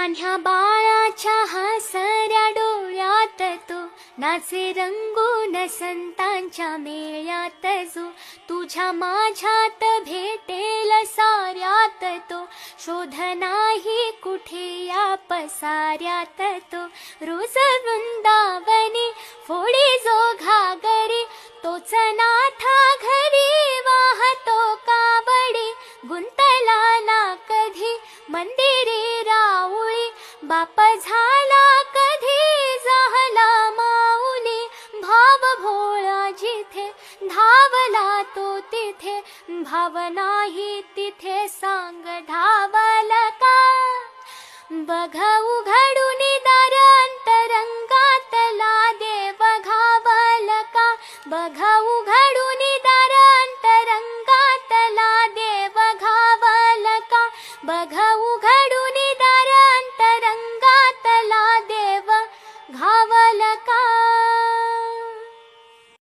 ह्या बाळाच्या हसऱ्या डोळ्यात तो नाचे रंगून संतांच्या मेळ्यात जो तुझ्या माझ्यात भेटेल साऱ्यात तो शोध नाही कुठे या पसाऱ्यात तो रोज वृंदावनी फोडी जो घागरी तोच नाथा घरी वाहतो कावडी गुंतला ना कधी मंदिरी राऊळी बाप झाला कधी झाला माऊली भाव भोळा जिथे धावला तो तिथे भाव नाही तिथे सांग धावला का बघ उघडून